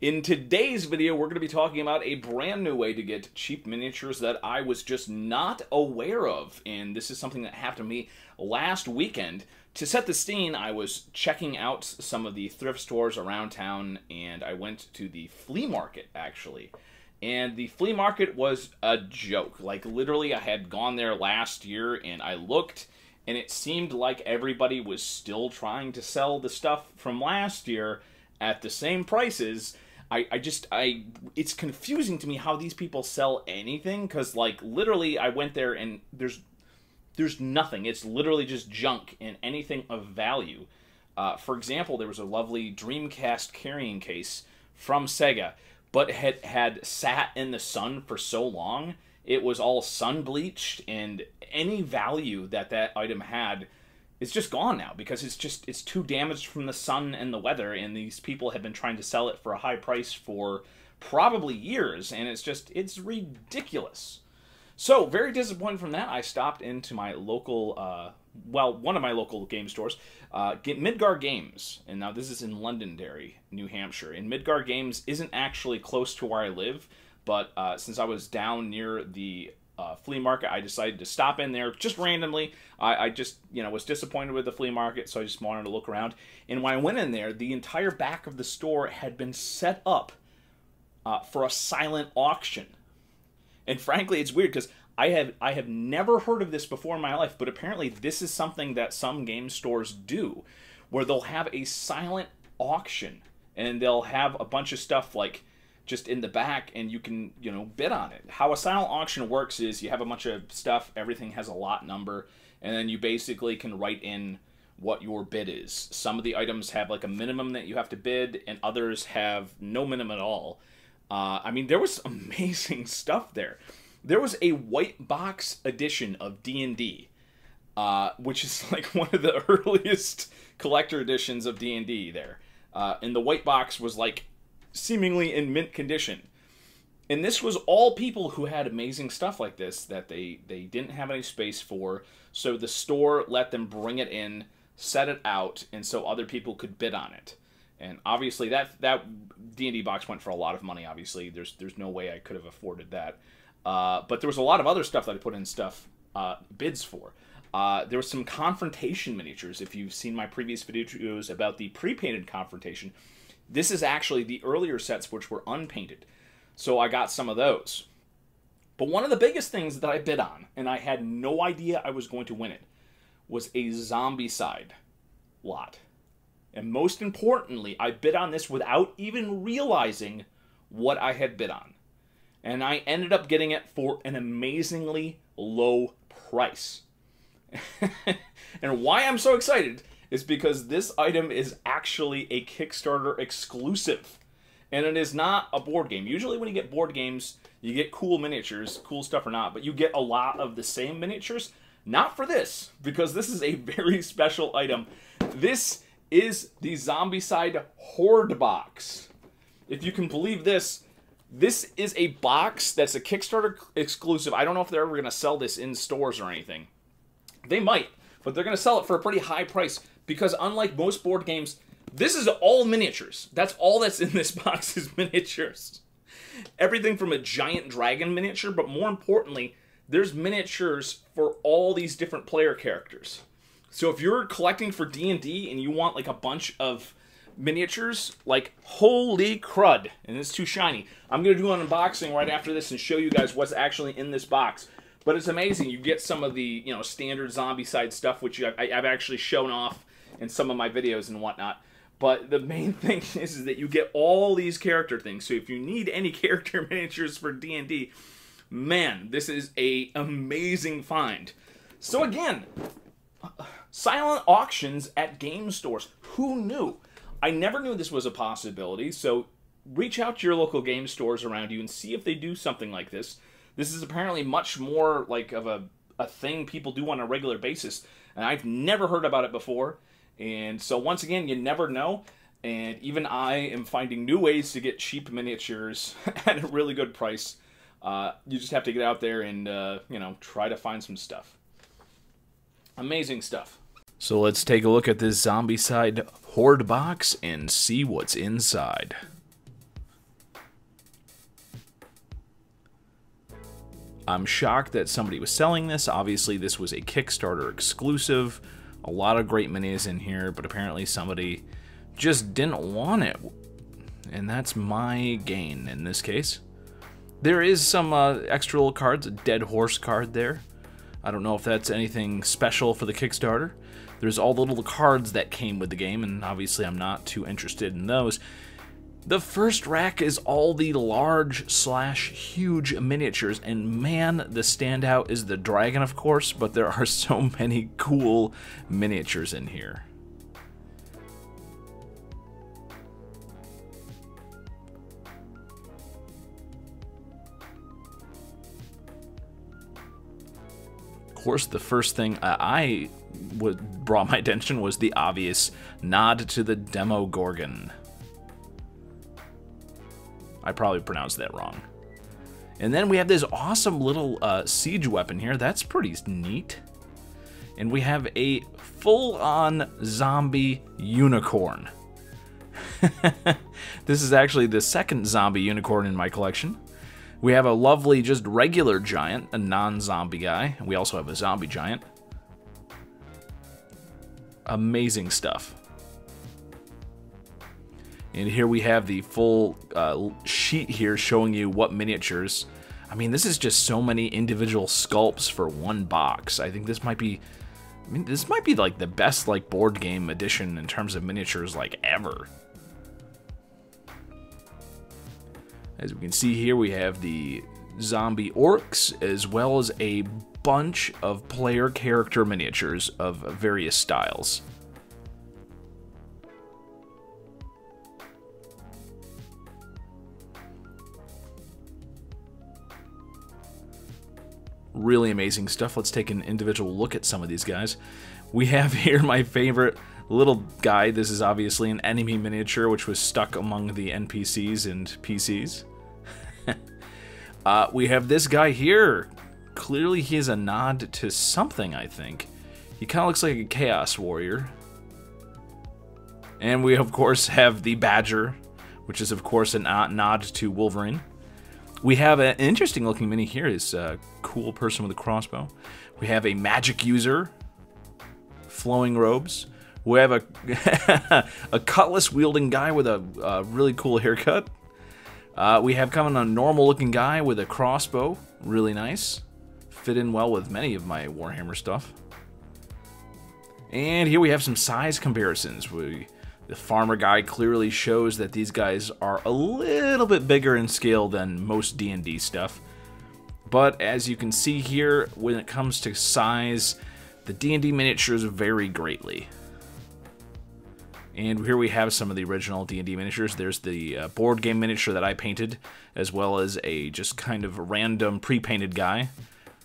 In today's video, we're going to be talking about a brand new way to get cheap miniatures that I was just not aware of. And this is something that happened to me last weekend. To set the scene, I was checking out some of the thrift stores around town, and I went to the flea market, actually. And the flea market was a joke. Like, literally, I had gone there last year, and I looked, and it seemed like everybody was still trying to sell the stuff from last year at the same prices. It's confusing to me how these people sell anything, because, like, literally, I went there and there's nothing. It's literally just junk and anything of value. For example, there was a lovely Dreamcast carrying case from Sega, but had sat in the sun for so long, it was all sun bleached, and any value that item had is just gone now, because it's too damaged from the sun and the weather, and these people have been trying to sell it for a high price for probably years, and it's ridiculous. So, very disappointed from that, I stopped into my local, one of my local game stores, Midgar Games, and now this is in Londonderry, New Hampshire, and Midgar Games isn't actually close to where I live, but since I was down near the flea market, I decided to stop in there just randomly. I just, was disappointed with the flea market, so I just wanted to look around. And when I went in there, the entire back of the store had been set up for a silent auction. And frankly, it's weird because I have never heard of this before in my life, but apparently this is something that some game stores do, where they'll have a silent auction, and they'll have a bunch of stuff like just in the back, and you can, bid on it. How a silent auction works is you have a bunch of stuff, everything has a lot number, and then you basically can write in what your bid is. Some of the items have like a minimum that you have to bid, and others have no minimum at all. There was amazing stuff there. There was a white box edition of D&D, which is like one of the earliest collector editions of D&D there. And the white box was like seemingly in mint condition. And this was all people who had amazing stuff like this that they didn't have any space for, so the store let them bring it in, set it out, and so other people could bid on it. And obviously that D&D box went for a lot of money, obviously. There's no way I could have afforded that. But there was a lot of other stuff that I put in bids for. There was some confrontation miniatures. If you've seen my previous videos about the pre-painted confrontation, this is actually the earlier sets which were unpainted. So I got some of those. But one of the biggest things that I bid on, and I had no idea I was going to win it, was a Zombicide lot. And most importantly, I bid on this without even realizing what I had bid on. And I ended up getting it for an amazingly low price. And why I'm so excited is because this item is actually a Kickstarter exclusive. And it is not a board game. Usually when you get board games, you get cool miniatures, cool stuff or not, but you get a lot of the same miniatures. Not for this, because this is a very special item. This is the Zombicide Hoard box. If you can believe this, this is a box that's a Kickstarter exclusive. I don't know if they're ever going to sell this in stores or anything. They might, but they're going to sell it for a pretty high price, because unlike most board games, this is all miniatures. That's all that's in this box is miniatures. Everything from a giant dragon miniature, but more importantly, there's miniatures for all these different player characters. So if you're collecting for D&D and you want like a bunch of miniatures, like holy crud, and it's too shiny. I'm going to do an unboxing right after this and show you guys what's actually in this box. But it's amazing. You get some of the standard Zombicide stuff, which I've actually shown off in some of my videos and whatnot. But the main thing is that you get all these character things. So if you need any character miniatures for D&D, man, this is an amazing find. So again, silent auctions at game stores. Who knew? I never knew this was a possibility, so reach out to your local game stores around you and see if they do something like this. This is apparently much more like of a thing people do on a regular basis, and I've never heard about it before. And so once again, you never know, and even I am finding new ways to get cheap miniatures at a really good price. You just have to get out there and, try to find some stuff. Amazing stuff. So let's take a look at this Zombicide Hoard box and see what's inside. I'm shocked that somebody was selling this. Obviously, this was a Kickstarter exclusive. A lot of great minis in here, but apparently somebody just didn't want it. And that's my gain in this case. There is some extra little cards, a dead horse card there. I don't know if that's anything special for the Kickstarter. There's all the little cards that came with the game, and obviously I'm not too interested in those. The first rack is all the large/huge miniatures, and man, the standout is the dragon, of course, but there are so many cool miniatures in here. Of course, the first thing brought my attention was the obvious nod to the Demogorgon. I probably pronounced that wrong. And then we have this awesome little siege weapon here. That's pretty neat. And we have a full-on zombie unicorn. This is actually the second zombie unicorn in my collection. We have a lovely, just regular giant, a non-zombie guy. We also have a zombie giant. Amazing stuff. And here we have the full sheet here showing you what miniatures. I mean, this is just so many individual sculpts for one box. I think this might be, this might be like the best like board game edition in terms of miniatures like ever. As we can see here, we have the zombie orcs as well as a bunch of player character miniatures of various styles. Really amazing stuff. Let's take an individual look at some of these guys. We have here my favorite little guy. This is obviously an enemy miniature which was stuck among the NPCs and PCs. We have this guy here. Clearly he is a nod to something, I think. He kind of looks like a Chaos Warrior. And we of course have the Badger, which is of course a nod to Wolverine. We have an interesting looking mini here. Is a cool person with a crossbow. We have a magic user, flowing robes. We have a cutlass wielding guy with a really cool haircut. We have coming a normal looking guy with a crossbow, really nice. Fit in well with many of my Warhammer stuff. And here we have some size comparisons. The farmer guy clearly shows that these guys are a little bit bigger in scale than most D&D stuff. But as you can see here, when it comes to size, the D&D miniatures vary greatly. And here we have some of the original D&D miniatures. There's the board game miniature that I painted, as well as a just kind of random pre-painted guy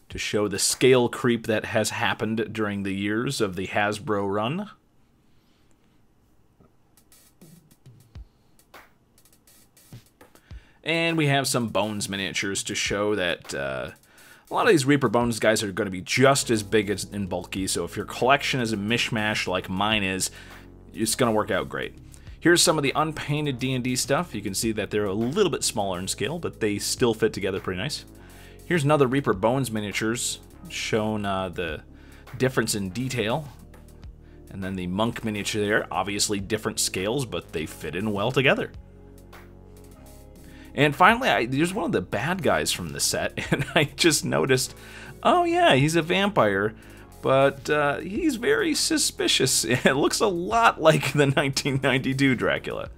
to show the scale creep that has happened during the years of the Hasbro run. And we have some Bones miniatures to show that a lot of these Reaper Bones guys are going to be just as big and bulky, so if your collection is a mishmash like mine is, it's going to work out great. Here's some of the unpainted D&D stuff. You can see that they're a little bit smaller in scale, but they still fit together pretty nice. Here's another Reaper Bones miniatures, shown the difference in detail. And then the Monk miniature there, obviously different scales, but they fit in well together. And finally, there's one of the bad guys from the set, and I just noticed, oh yeah, he's a vampire, but he's very suspicious. It looks a lot like the 1992 Dracula.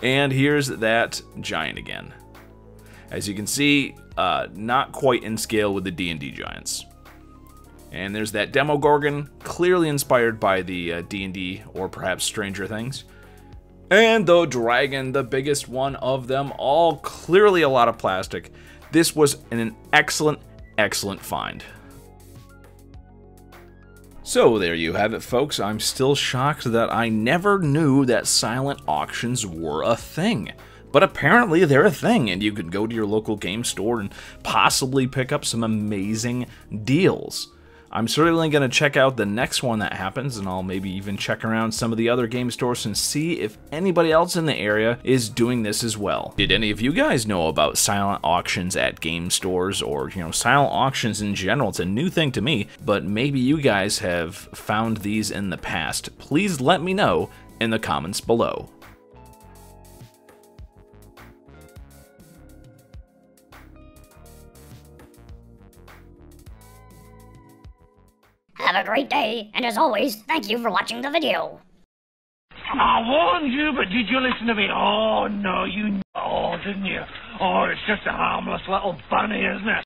And here's that giant again. As you can see, not quite in scale with the D&D giants. And there's that Demogorgon, clearly inspired by the D&D or perhaps Stranger Things. And the dragon, the biggest one of them all, clearly a lot of plastic. This was an excellent, excellent find. So there you have it, folks. I'm still shocked that I never knew that silent auctions were a thing. But apparently they're a thing, and you could go to your local game store and possibly pick up some amazing deals. I'm certainly going to check out the next one that happens, and I'll maybe even check around some of the other game stores and see if anybody else in the area is doing this as well. Did any of you guys know about silent auctions at game stores, or, silent auctions in general? It's a new thing to me, but maybe you guys have found these in the past. Please let me know in the comments below. Have a great day, and as always, thank you for watching the video. I warned you, but did you listen to me? Oh, no, you know, didn't you? Oh, it's just a harmless little bunny, isn't it?